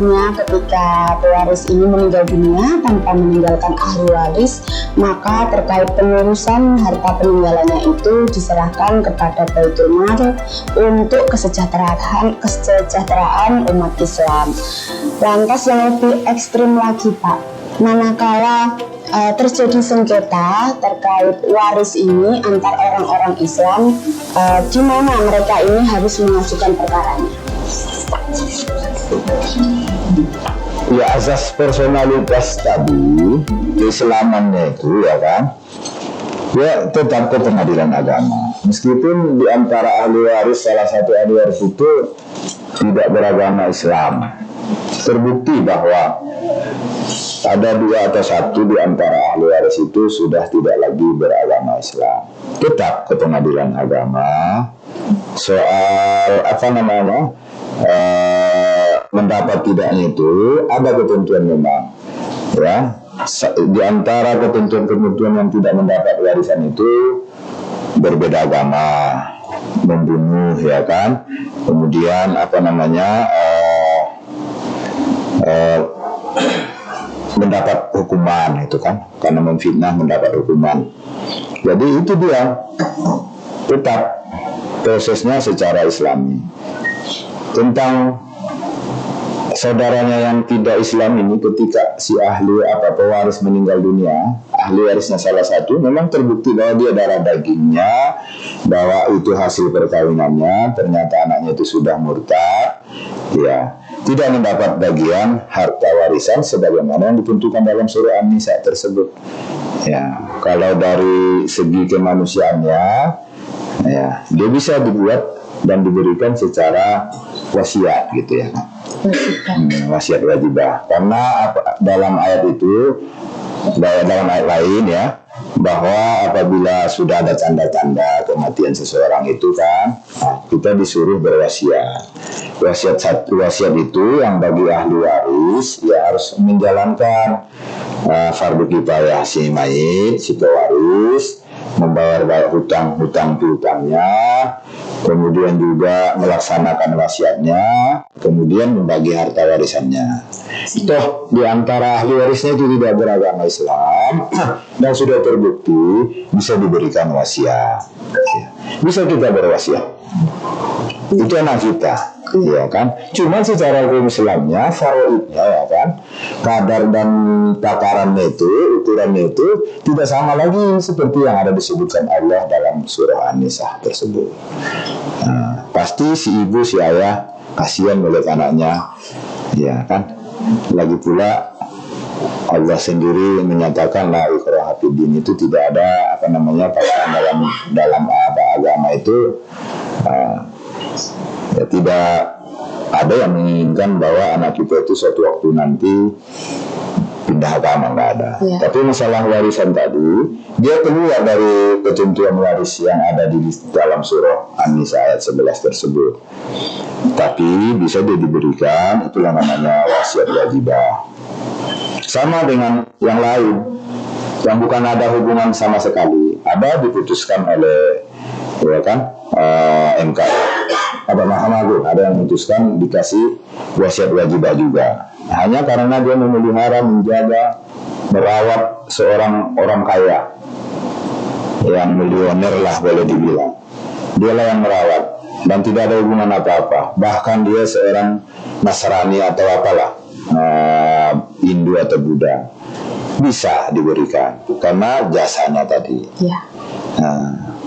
Selanjutnya, ketika pewaris ini meninggal dunia tanpa meninggalkan ahli waris, maka terkait pengurusan harta peninggalannya itu diserahkan kepada Baitul Mal untuk kesejahteraan umat Islam. Lantas yang lebih ekstrim lagi, Pak, manakala terjadi sengketa terkait waris ini antar orang-orang Islam, di mana mereka ini harus mengajukan perkaranya? Ya, asas personalitas tadi, keislamannya itu ya kan, ya tetap ke pengadilan agama. Meskipun di antara ahli waris, salah satu ahli waris itu tidak beragama Islam, terbukti bahwa ada dua atau satu di antara ahli waris itu sudah tidak lagi beragama Islam, tetap ke pengadilan agama. Soal mendapat tidaknya itu ada ketentuan memang, ya. Di antara ketentuan-ketentuan yang tidak mendapat warisan itu berbeda agama, membunuh, ya kan. Kemudian mendapat hukuman itu kan, karena memfitnah mendapat hukuman. Jadi itu dia, tetap prosesnya secara Islami. Tentang saudaranya yang tidak Islam ini, ketika si ahli pewaris meninggal dunia, ahli warisnya salah satu, memang terbukti bahwa dia darah dagingnya, bahwa itu hasil perkawinannya, ternyata anaknya itu sudah murtad, ya, tidak mendapat bagian harta warisan sebagaimana yang ditentukan dalam surah An-Nisa tersebut. Ya, kalau dari segi kemanusiaannya, ya, dia bisa dibuat dan diberikan secara wasiat gitu ya. Wasiat wajibah, karena dalam ayat itu, dalam ayat lain ya, bahwa apabila sudah ada tanda-tanda kematian seseorang itu kan, kita disuruh berwasiat. Wasiat itu yang bagi ahli waris ya harus menjalankan fardu kifayah si mayit, si pewaris, membayar hutang piutangnya, kemudian juga melaksanakan wasiatnya, kemudian membagi harta warisannya. Toh di antara ahli warisnya itu tidak beragama Islam dan sudah terbukti bisa diberikan wasiat. Bisa kita berwasiat. Itu anak kita, ya kan? Cuman secara hukum Islamnya, faraidnya ya kan, kadar dan takarannya itu, ukurannya itu tidak sama lagi seperti yang ada disebutkan Allah dalam surah An-Nisa tersebut. Pasti si ibu, si ayah kasihan melihat anaknya, ya kan? Lagi pula Allah sendiri menyatakan la ikraha fid din, itu tidak ada paksaan dalam agama itu. Ya, tidak ada yang menginginkan bahwa anak kita itu suatu waktu nanti pindah agama, nggak ada. Ya. Tapi masalah warisan tadi, dia keluar dari ketentuan waris yang ada di dalam surah An-Nisa ayat 11 tersebut. Tapi bisa dia diberikan, itulah namanya wasiat wajibah. Sama dengan yang lain, yang bukan ada hubungan sama sekali, ada diputuskan oleh, ya kan, MK, Mahkamah Agung, ada yang memutuskan dikasih wasiat wajibah juga. Hanya karena dia memelihara, menjaga, merawat seorang orang kaya, yang miliuner lah boleh dibilang. Dialah yang merawat dan tidak ada hubungan apa-apa. Bahkan dia seorang Nasrani atau apalah, Hindu atau Buddha, bisa diberikan karena jasanya tadi. Ya.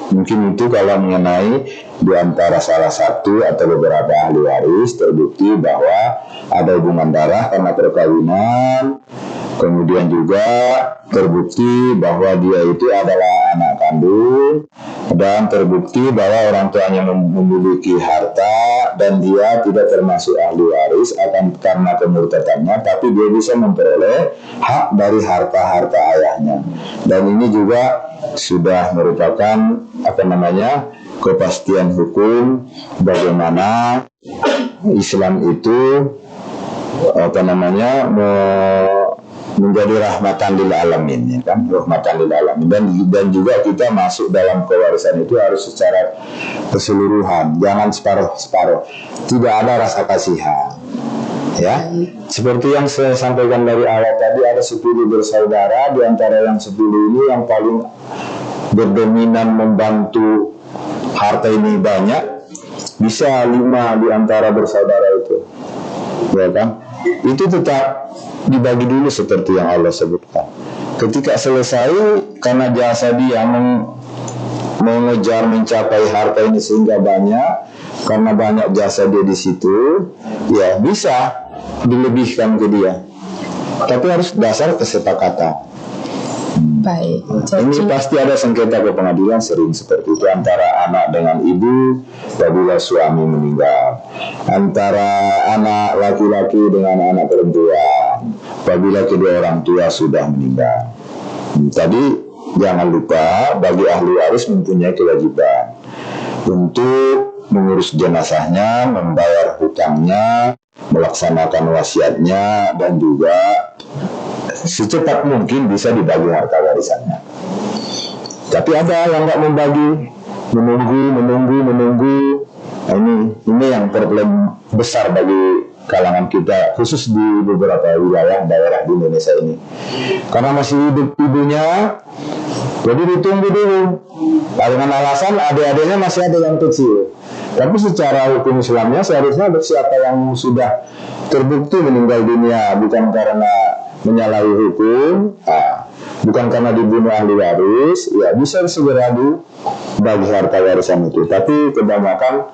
Mungkin itu kalau mengenai di antara salah satu atau beberapa ahli waris terbukti bahwa ada hubungan darah karena perkawinan, kemudian juga terbukti bahwa dia itu adalah anak kandung, dan terbukti bahwa orang tuanya memiliki harta dan dia tidak termasuk ahli waris akan karena kemurtadannya, tapi dia bisa memperoleh hak dari harta-harta ayahnya. Dan ini juga sudah merupakan kepastian hukum bagaimana Islam itu menjadi rahmatan lil alamin, ya kan, rahmatan lil alamin, dan juga kita masuk dalam pewarisan itu harus secara keseluruhan, jangan separuh-separuh, tidak ada rasa kasihan, Ya, seperti yang saya sampaikan dari awal tadi, ada 10 bersaudara. Di antara yang 10 ini yang paling berdominan membantu harta ini banyak, bisa 5 di antara bersaudara itu, ya kan? Itu tetap dibagi dulu seperti yang Allah sebutkan. Ketika selesai, karena jasa dia mengejar mencapai harta ini sehingga banyak, karena banyak jasa dia di situ, ya bisa dilebihkan ke dia. Tapi harus dasar kesepakatan. Baik. Ini pasti ada sengketa ke pengadilan, sering seperti itu, antara anak dengan ibu apabila suami meninggal, antara anak laki-laki dengan anak perempuan apabila kedua orang tua sudah meninggal. Tadi jangan lupa, bagi ahli waris mempunyai kewajiban untuk mengurus jenazahnya, membayar hutangnya, melaksanakan wasiatnya, dan juga secepat mungkin bisa dibagi harta warisannya. Tapi ada yang nggak membagi, menunggu. Nah, ini yang problem besar bagi kalangan kita, khusus di beberapa wilayah daerah di Indonesia ini. Karena masih hidup ibunya, jadi ditunggu dulu. Dengan alasan adik-adiknya masih ada yang kecil. Tapi secara hukum Islamnya seharusnya siapa yang sudah terbukti meninggal dunia bukan karena menyalahi hukum, bukan karena dibunuh ahli waris, ya bisa segera dibagi harta warisan itu. Tapi kebanyakan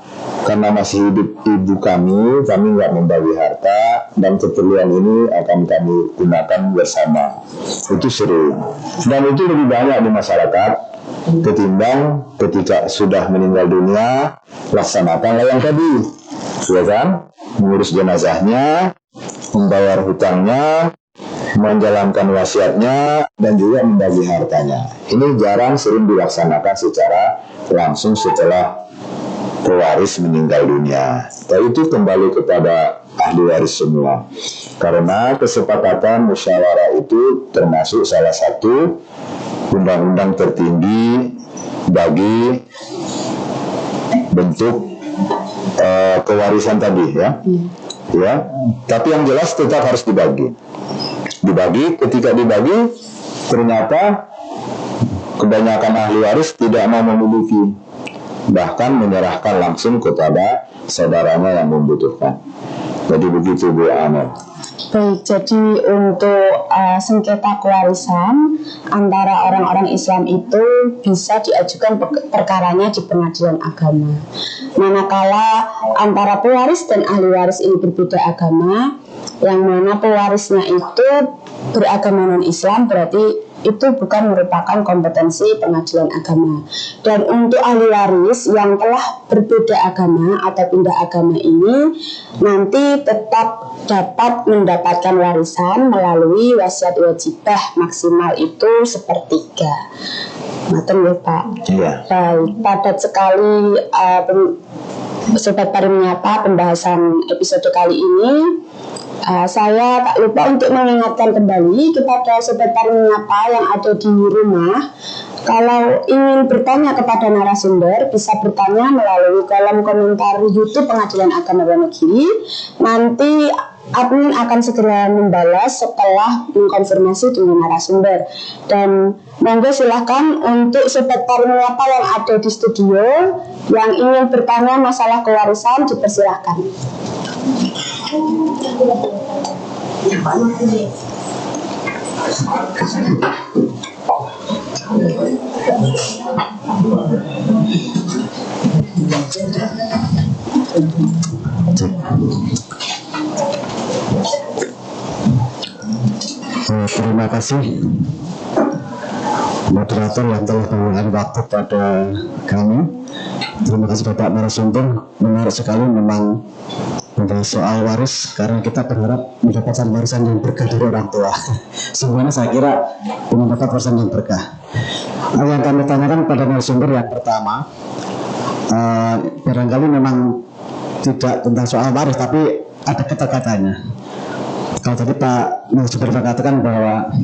karena masih hidup ibu kami nggak membagi harta, dan keperluan ini akan kami gunakan bersama. Itu sering, dan itu lebih banyak di masyarakat ketimbang ketika sudah meninggal dunia. Laksanakanlah yang tadi, ya kan, mengurus jenazahnya, membayar hutangnya, menjalankan wasiatnya, dan juga membagi hartanya. Ini jarang, sering dilaksanakan secara langsung setelah pewaris meninggal dunia. Dan itu kembali kepada ahli waris semua. Karena kesepakatan musyawarah itu termasuk salah satu undang-undang tertinggi bagi bentuk kewarisan tadi, ya. Ya, tapi yang jelas tetap harus dibagi. Ketika dibagi, ternyata kebanyakan ahli waris tidak mau memiliki, bahkan menyerahkan langsung kepada saudaranya yang membutuhkan. Jadi begitu, Bu Amel. Baik, jadi untuk sengketa kewarisan antara orang-orang Islam itu bisa diajukan perkaranya di pengadilan agama. Manakala antara pewaris dan ahli waris ini berbeda agama, yang mana pewarisnya itu beragama non-Islam, berarti itu bukan merupakan kompetensi pengadilan agama. Dan untuk ahli waris yang telah berbeda agama atau pindah agama ini nanti tetap dapat mendapatkan warisan melalui wasiat wajibah, maksimal itu 1/3. Maten ya Pak. Iya. Baik, padat sekali Sobat Pari Menyapa pembahasan episode kali ini. Saya tak lupa untuk mengingatkan kembali kepada Sobat Pari Menyapa yang ada di rumah, kalau ingin bertanya kepada narasumber bisa bertanya melalui kolom komentar YouTube Pengadilan Agama Wonogiri. Nanti admin akan segera membalas setelah mengkonfirmasi dengan narasumber. Dan monggo silahkan untuk Sobat Pari Menyapa yang ada di studio yang ingin bertanya masalah kewarisan, dipersilahkan. Terima kasih moderator yang telah memberikan waktu pada kami. Terima kasih Bapak narasumber, menarik sekali memang membahas soal waris, karena kita berharap mendapatkan warisan yang berkah dari orang tua. Semuanya saya kira mendapat warisan yang berkah. Yang kami tanyakan pada narasumber yang pertama, barangkali memang tidak tentang soal waris, tapi ada keterkaitannya. Kalau tadi Pak narasumber mengatakan bahwa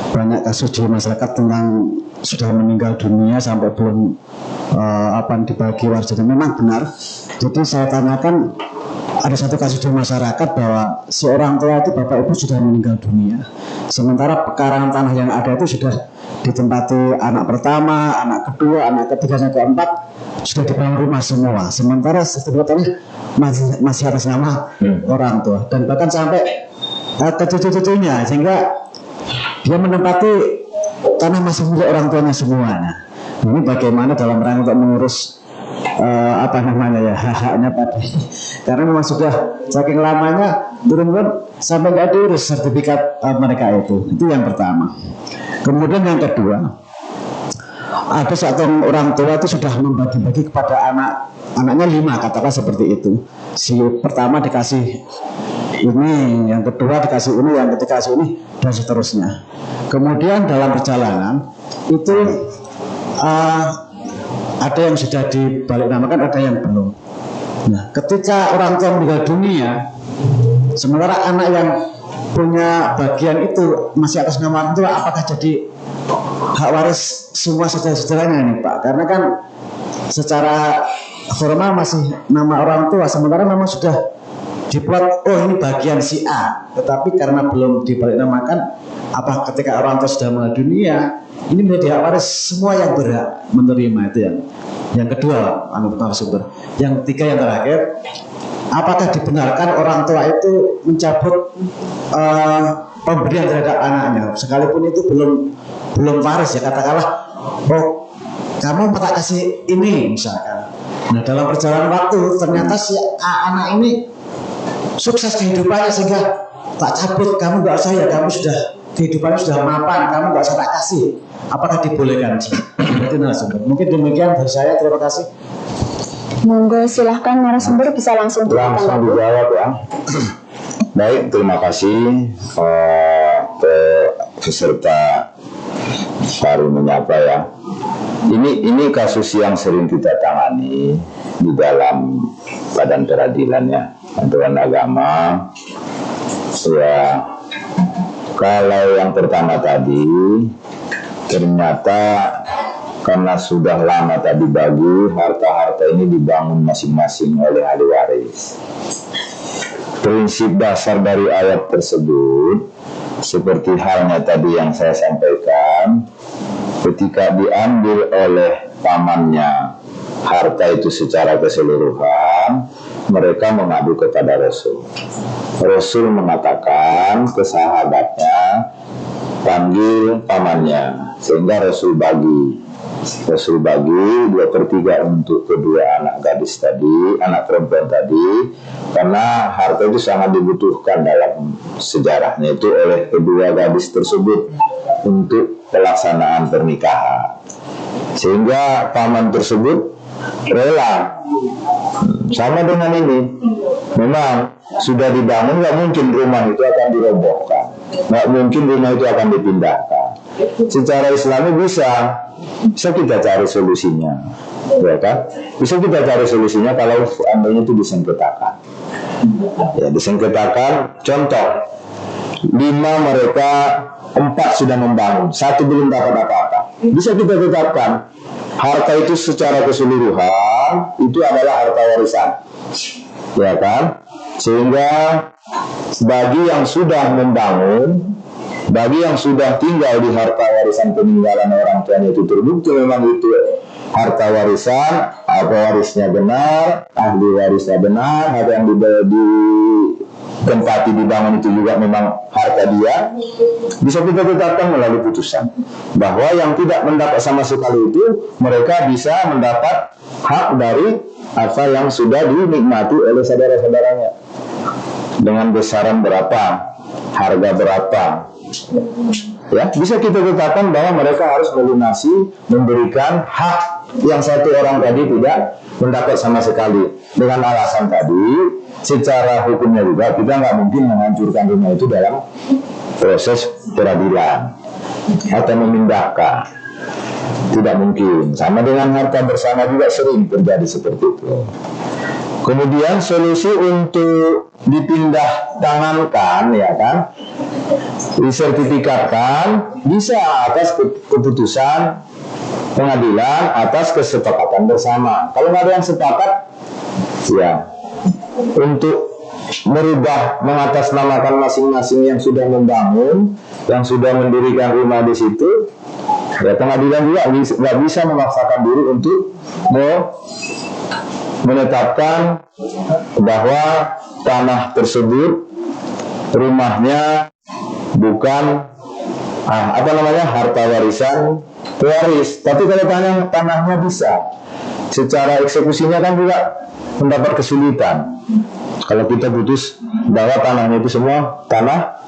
banyak kasus di masyarakat tentang sudah meninggal dunia sampai belum dibagi warisannya, memang benar. Jadi saya tanyakan, ada satu kasus di masyarakat bahwa seorang tua itu bapak ibu sudah meninggal dunia, sementara pekarangan tanah yang ada itu sudah ditempati anak pertama, anak kedua, anak ketiga, anak keempat, sudah dibangun rumah semua, sementara setempat masih atas nama orang tua dan bahkan sampai ke cucu-cucunya, sehingga dia menempati tanah masih milik orang tuanya semua. Nah, ini bagaimana dalam rangka untuk mengurus hak-haknya tadi, karena memang sudah saking lamanya turun sampai nggak diurus sertifikat mereka itu yang pertama. Kemudian yang kedua, ada satu orang tua itu sudah membagi-bagi kepada anaknya 5, katakanlah seperti itu. Si pertama dikasih ini, yang kedua dikasih ini, yang ketiga dikasih ini, dan seterusnya. Kemudian dalam perjalanan itu ada yang sudah dibalik namakan, ada yang belum. Nah, ketika orang tua meninggal dunia, sementara anak yang punya bagian itu masih atas nama orang tua, apakah jadi hak waris semua saudara-saudaranya nih Pak? Karena kan secara formal masih nama orang tua, sementara memang sudah dibuat, oh ini bagian si A, tetapi karena belum dibalik namakan, apa ketika orang tua sudah meninggal dunia, ini menjadi hak waris semua yang berhak menerima. Itu yang kedua, narasumber. Yang ketiga, yang terakhir, apakah dibenarkan orang tua itu mencabut pemberian terhadap anaknya, sekalipun itu belum waris ya, katakanlah, oh kamu tak kasih ini misalkan. Nah, dalam perjalanan waktu ternyata si anak ini sukses kehidupannya sehingga tak cabut, kamu nggak usah ya, kamu sudah kehidupannya sudah mapan, kamu nggak usah tak kasih. Apakah dibolehkan? Itu narasumber. Mungkin demikian dari saya. Terima kasih. Monggo silahkan narasumber bisa langsung dijawab ya. Baik, terima kasih peserta baru menyapa ya. Ini kasus yang sering kita tangani di dalam badan peradilan ya, aturan agama. Ya, kalau yang pertama tadi ternyata karena sudah lama tadi bagi harta-harta ini dibangun masing-masing oleh ahli waris. Prinsip dasar dari ayat tersebut seperti halnya tadi yang saya sampaikan, ketika diambil oleh pamannya harta itu secara keseluruhan, mereka mengadu kepada Rasul. Rasul mengatakan ke sahabatnya, panggil pamannya, sehingga Rasul bagi 2/3 untuk kedua anak gadis tadi, anak perempuan tadi, karena harta itu sangat dibutuhkan dalam sejarahnya itu oleh kedua gadis tersebut untuk pelaksanaan pernikahan, sehingga paman tersebut rela. Sama dengan ini, memang sudah dibangun, nggak mungkin rumah itu akan dirobohkan, nggak mungkin rumah itu akan dipindahkan. Secara Islami bisa kita cari solusinya, ya kan? Bisa kita cari solusinya kalau seandainya itu disengketakan. Ya, disengketakan. Contoh, 5 mereka, 4 sudah membangun, 1 belum dapat apa-apa. Bisa kita tetapkan harta itu secara keseluruhan itu adalah harta warisan, ya kan? Sehingga bagi yang sudah membangun, bagi yang sudah tinggal di harta warisan peninggalan orang tuanya itu terbukti memang itu harta warisan, apa warisnya benar, ahli warisnya benar, harta yang ditempati dibangun itu juga memang harta dia, bisa kita tetapkan melalui putusan bahwa yang tidak mendapat sama sekali itu mereka bisa mendapat hak dari apa yang sudah dinikmati oleh saudara-saudaranya dengan besaran berapa, harga berapa. Ya, bisa kita tetapkan bahwa mereka harus melunasi, memberikan hak yang satu orang tadi tidak mendapat sama sekali. Dengan alasan tadi, secara hukumnya juga kita nggak mungkin menghancurkan rumah itu dalam proses peradilan atau memindahkan. Tidak mungkin. Sama dengan harta bersama juga sering terjadi seperti itu. Kemudian solusi untuk dipindah tangankan, ya kan, disertifikatkan bisa atas keputusan pengadilan atas kesepakatan bersama. Kalau nggak ada yang sepakat, ya untuk merubah, mengatasnamakan masing-masing yang sudah membangun, yang sudah mendirikan rumah di situ, ya pengadilan juga nggak bisa memaksakan diri untuk menetapkan bahwa tanah tersebut rumahnya bukan harta warisan pewaris. Tapi kalau tanahnya bisa, secara eksekusinya kan juga mendapat kesulitan. Kalau kita putus bahwa tanahnya itu semua tanah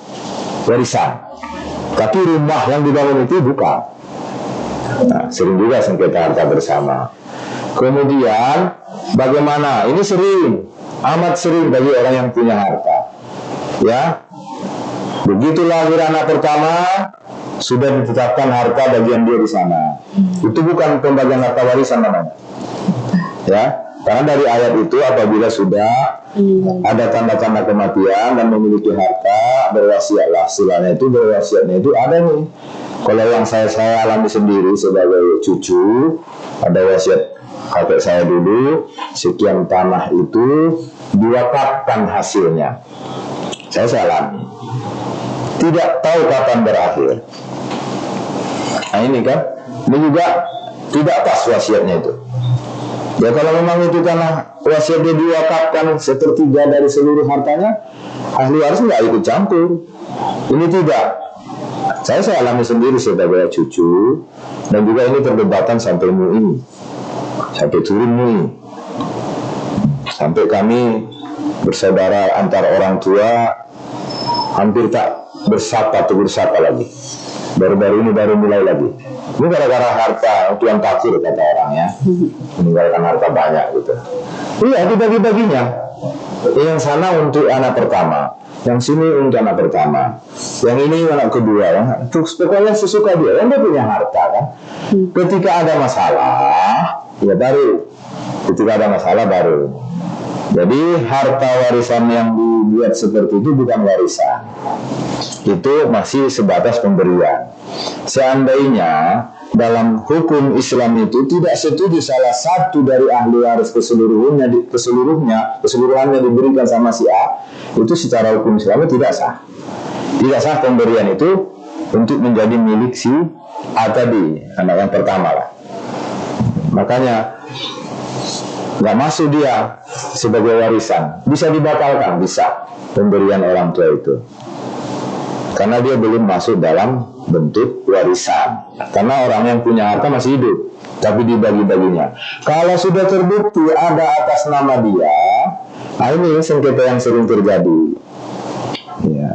warisan, tapi rumah yang dibangun itu bukan. Nah, sering juga sengketa harta bersama. Kemudian bagaimana? Ini sering, amat sering bagi orang yang punya harta. Ya, begitu lahir anak pertama sudah ditetapkan harta bagian dia di sana. Itu bukan pembagian harta warisan namanya. Ya, karena dari ayat itu apabila sudah ada tanda-tanda kematian dan memiliki harta, berwasiatlah. Berwasiatnya itu ada nih. Kalau yang saya alami sendiri sebagai cucu, ada wasiat kakek saya dulu, sekian tanah itu diwakafkan hasilnya. Saya alami. Tidak tahu kapan berakhir. Nah ini kan, ini juga tidak pas wasiatnya itu. Ya kalau memang itu tanah wasiatnya diwakafkan sepertiga dari seluruh hartanya, ahli waris nggak ikut campur. Ini tidak. Saya alami sendiri sebagai cucu, dan juga ini perdebatan sampai MUI, sampai turun MUI, sampai kami bersaudara antar orang tua hampir tak bersapa lagi. Baru-baru ini baru mulai lagi. Ini gara-gara harta, tuan takir kata orang ya, meninggalkan harta banyak gitu. Iya, dibagi-baginya. Yang sana untuk anak pertama, yang sini untuk anak pertama, yang ini anak kedua, ya. Terus pokoknya sesuka dia, dia punya harta kan. Ketika ada masalah, ya baru. Ketika ada masalah baru. Jadi harta warisan yang dibuat seperti itu bukan warisan. Itu masih sebatas pemberian. Seandainya dalam hukum Islam itu tidak setuju salah satu dari ahli waris keseluruhannya diberikan sama si A, itu secara hukum Islam tidak sah. Tidak sah pemberian itu untuk menjadi milik si A tadi, anak yang pertama lah. Makanya nggak masuk dia sebagai warisan. Bisa dibatalkan, bisa pemberian orang tua itu, karena dia belum masuk dalam bentuk warisan. Karena orang yang punya harta masih hidup, tapi dibagi-baginya. Kalau sudah terbukti ada atas nama dia, nah ini sengketa yang sering terjadi. Ya,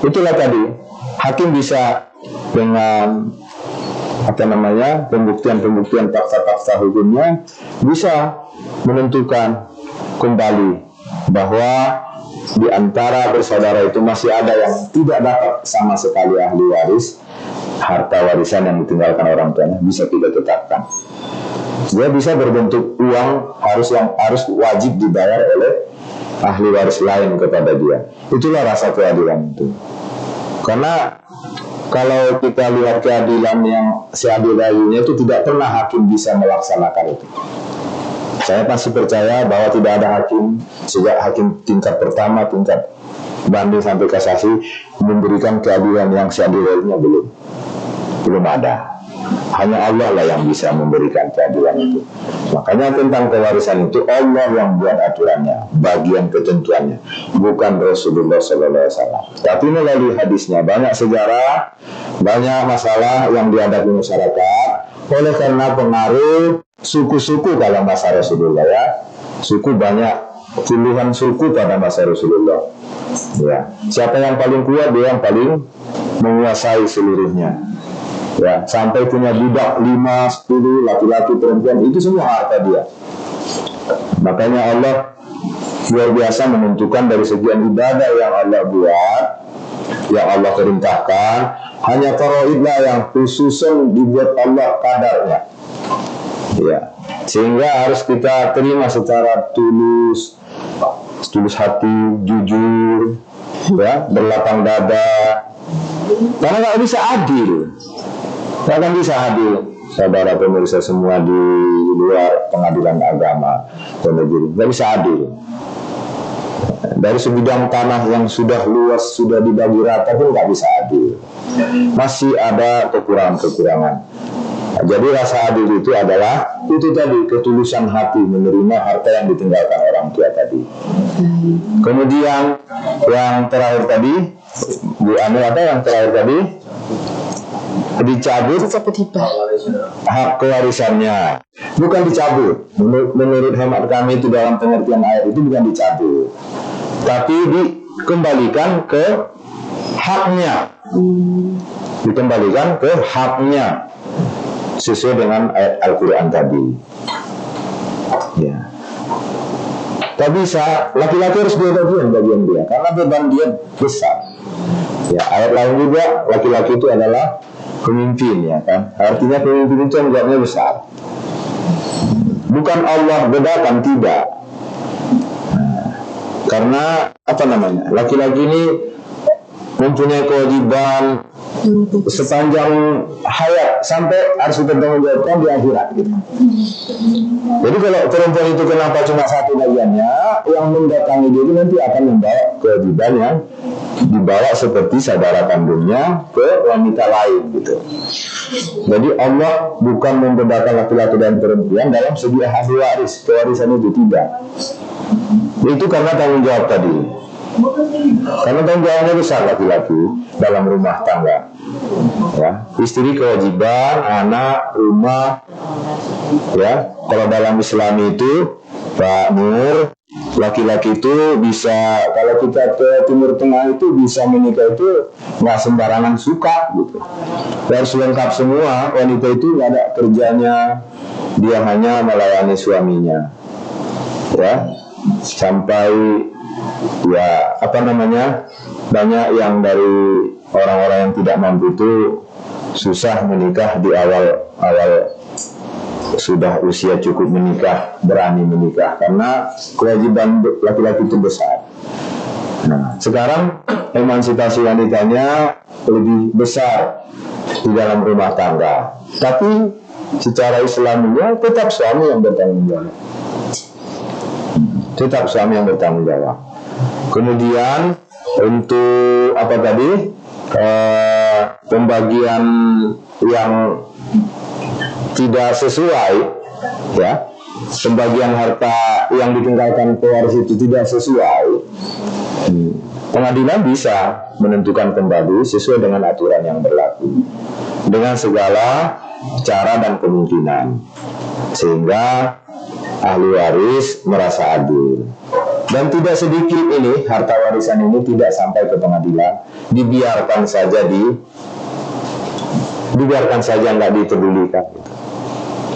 itulah tadi hakim bisa dengan pembuktian fakta-fakta hukumnya bisa menentukan kembali bahwa di antara bersaudara itu masih ada yang tidak dapat sama sekali ahli waris, harta warisan yang ditinggalkan orang tuanya bisa tidak tetapkan. Dia bisa berbentuk uang harus wajib dibayar oleh ahli waris lain kepada dia. Itulah rasa keadilan itu. Karena kalau kita lihat keadilan yang seadil-adilnya itu tidak pernah hakim bisa melaksanakan itu. Saya pasti percaya bahwa tidak ada hakim, sejak hakim tingkat pertama, tingkat banding sampai kasasi, memberikan keadilan yang seadil-adilnya belum ada. Hanya Allah lah yang bisa memberikan keadilan itu. Makanya tentang pewarisan itu Allah yang buat aturannya, bagian ketentuannya, bukan Rasulullah SAW. Tapi melalui hadisnya banyak sejarah, banyak masalah yang dihadapi masyarakat oleh karena pengaruh suku-suku dalam masa Rasulullah ya. Suku banyak, puluhan suku pada masa Rasulullah. Ya, siapa yang paling kuat dia yang paling menguasai seluruhnya. Ya, sampai punya budak 5, 10, laki-laki, perempuan, itu semua harta dia. Makanya Allah luar biasa menentukan dari sekian ibadah yang Allah buat, yang Allah perintahkan, hanya faraidlah yang khususan dibuat Allah kadarnya. Ya, sehingga harus kita terima secara tulus hati, jujur, ya, berlapang dada. Karena nggak bisa adil. Tidak akan bisa adil, saudara pemirsa semua di luar pengadilan agama dan negeri. Tidak bisa adil. Dari sebidang tanah yang sudah luas, sudah dibagi rata pun nggak bisa adil. Masih ada kekurangan-kekurangan. Jadi rasa adil itu adalah itu tadi, ketulusan hati menerima harta yang ditinggalkan orang tua tadi. Kemudian yang terakhir tadi, Bu Anu, apa yang terakhir tadi? Dicabut hak kewarisannya. Bukan dicabut. Menurut hemat kami itu dalam pengertian ayat itu bukan dicabut, tapi dikembalikan ke haknya. Dikembalikan ke haknya sesuai dengan ayat Al-Quran tadi. Ya. Tak bisa, laki-laki harus bagian dia, karena beban dia besar. Ya, ayat lain juga laki-laki itu adalah pemimpin, ya kan? Artinya pemimpin itu tanggung besar. Bukan Allah bedakan, tidak. Karena apa namanya? Laki-laki ini mempunyai kewajiban sepanjang hayat sampai harus dipertanggungjawabkan di akhirat gitu. Jadi kalau perempuan itu kenapa cuma satu bagiannya, yang mendatangi dia nanti akan membawa kewajiban yang dibawa seperti saudara kandungnya ke wanita lain gitu. Jadi Allah bukan membedakan laki-laki dan perempuan dalam segi ahli waris, kewarisan itu tidak. Itu karena tanggung jawab tadi. Karena tanggung jawabnya besar laki-laki dalam rumah tangga. Ya, istri kewajiban, anak, rumah. Ya, kalau dalam Islam itu Pak Nur, laki-laki itu bisa, kalau kita ke Timur Tengah itu bisa menikah itu nggak sembarangan suka gitu. Harus lengkap semua. Wanita itu nggak ada kerjanya, dia hanya melayani suaminya. Ya, sampai ya apa namanya, banyak yang dari orang-orang yang tidak mampu itu susah menikah di awal sudah usia cukup menikah, berani menikah karena kewajiban laki-laki itu besar. Nah, sekarang emansipasi wanitanya lebih besar di dalam rumah tangga, tapi secara Islaminya tetap suami yang bertanggung jawab. Tetap suami yang bertanggung jawab. Kemudian untuk apa tadi, pembagian yang tidak sesuai, ya, pembagian harta yang ditinggalkan pewaris itu tidak sesuai, pengadilan bisa menentukan kembali sesuai dengan aturan yang berlaku dengan segala cara dan kemungkinan, sehingga ahli waris merasa adil. Dan tidak sedikit ini harta warisan ini tidak sampai ke pengadilan, dibiarkan saja nggak dipedulikan.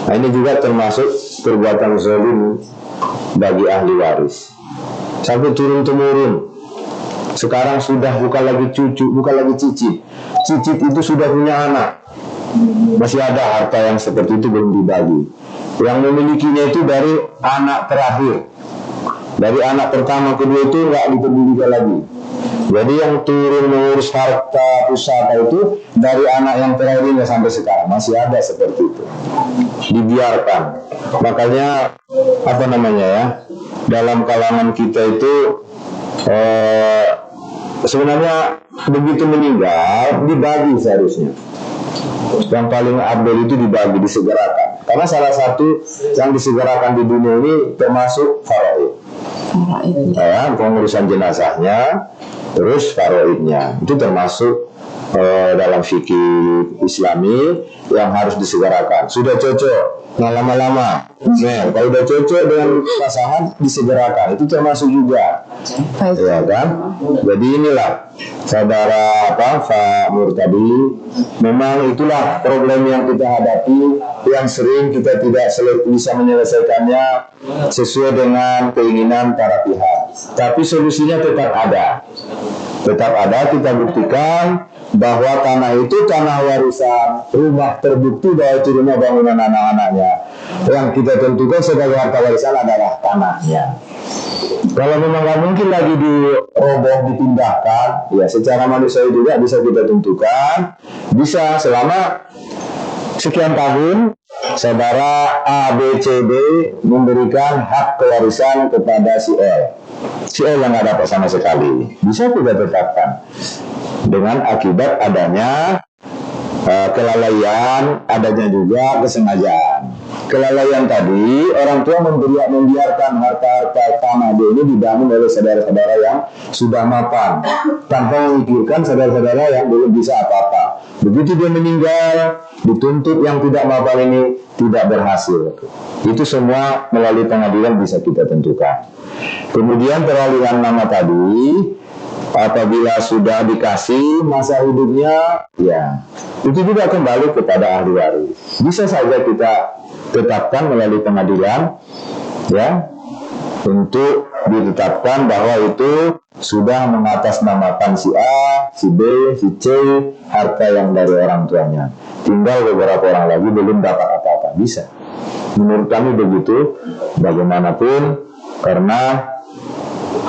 Nah, ini juga termasuk perbuatan zalim bagi ahli waris. Sampai turun-temurun. Sekarang sudah bukan lagi cucu, bukan lagi cicit. Cicit itu sudah punya anak. Masih ada harta yang seperti itu belum dibagi. Yang memilikinya itu dari anak terakhir. Dari anak pertama, kedua itu nggak dipedulikan lagi. Jadi yang turun mengurus harta pusaka itu dari anak yang terakhir ini sampai sekarang masih ada seperti itu. Dibiarkan. Makanya apa namanya ya? Dalam kalangan kita itu sebenarnya begitu meninggal dibagi seharusnya. Yang paling abdul itu dibagi, disegerakan. Karena salah satu yang disegerakan di dunia ini termasuk faraid. Ya, pengurusan jenazahnya, terus faraidnya itu termasuk dalam fikih Islami yang harus disegerakan. Sudah cocok, nggak lama-lama. Nah, kalau udah cocok dengan pasangan disegerakan, itu termasuk juga. Ya kan? Jadi inilah saudara Pak Nur tadi, memang itulah problem yang kita hadapi, yang sering kita tidak bisa menyelesaikannya sesuai dengan keinginan para pihak. Tapi solusinya tetap ada. Tetap ada, kita buktikan bahwa tanah itu tanah warisan, rumah terbukti bahwa itu rumah bangunan anak-anaknya. Yang kita tentukan sebagai harta warisan adalah tanahnya. Kalau memang nggak mungkin lagi diroboh, dipindahkan, ya secara manusiawi juga bisa kita tentukan, bisa selama sekian tahun saudara A, B, C, D memberikan hak pewarisan kepada si L. Si L yang nggak dapat sama sekali. Bisa tidak tetapkan dengan akibat adanya kelalaian, adanya juga kesengajaan. Kelalaian tadi, orang tua membiarkan harta-harta tanah dia ini dibangun oleh saudara-saudara yang sudah mapan, tanpa memikirkan saudara-saudara yang belum bisa apa-apa. Begitu dia meninggal, dituntut yang tidak mapan ini tidak berhasil. Itu semua melalui pengadilan bisa kita tentukan. Kemudian peralihan nama tadi, apabila sudah dikasih masa hidupnya, ya itu juga kembali kepada ahli waris. Bisa saja kita tetapkan melalui pengadilan, ya, untuk ditetapkan bahwa itu sudah mengatasnamakan si A, si B, si C, harta yang dari orang tuanya. Tinggal beberapa orang lagi belum dapat apa-apa. Bisa. Menurut kami begitu. Bagaimanapun, karena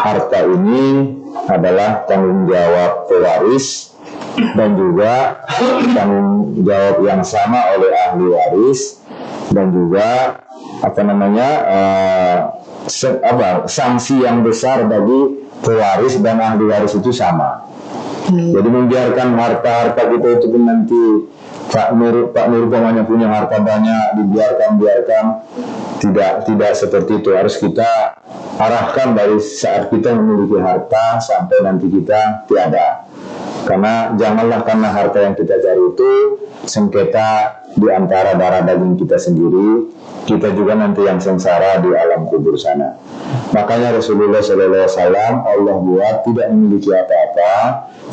harta ini adalah tanggung jawab pewaris dan juga tanggung jawab yang sama oleh ahli waris, dan juga sanksi yang besar bagi pewaris dan ahli waris itu sama. Jadi membiarkan harta-harta kita itu pun nanti Pak Nur umpamanya punya harta banyak, dibiarkan tidak seperti itu. Harus kita arahkan dari saat kita memiliki harta sampai nanti kita tiada. Karena janganlah karena harta yang kita cari itu sengketa di antara darah daging kita sendiri, kita juga nanti yang sengsara di alam kubur sana. Makanya Rasulullah SAW Allah buat tidak memiliki apa-apa,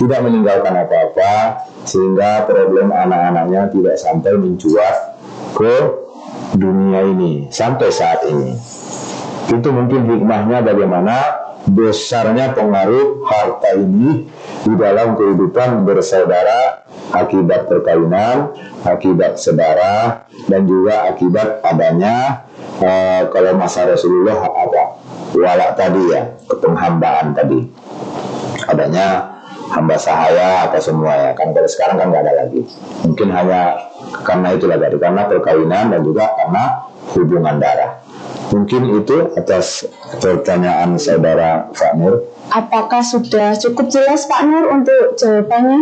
tidak meninggalkan apa-apa, sehingga problem anak-anaknya tidak sampai mencuat ke dunia ini sampai saat ini. Itu mungkin hikmahnya bagaimana besarnya pengaruh harta ini di dalam kehidupan bersaudara, akibat perkawinan, akibat saudara, dan juga akibat adanya kalau masa Rasulullah walak tadi ya, kepenghambaan tadi, adanya hamba sahaya apa semua ya kan. Kalau sekarang kan nggak ada lagi, mungkin hanya karena itulah tadi, karena perkawinan dan juga karena hubungan darah. Mungkin itu atas pertanyaan saudara Pak Nur. Apakah sudah cukup jelas Pak Nur untuk jawabannya?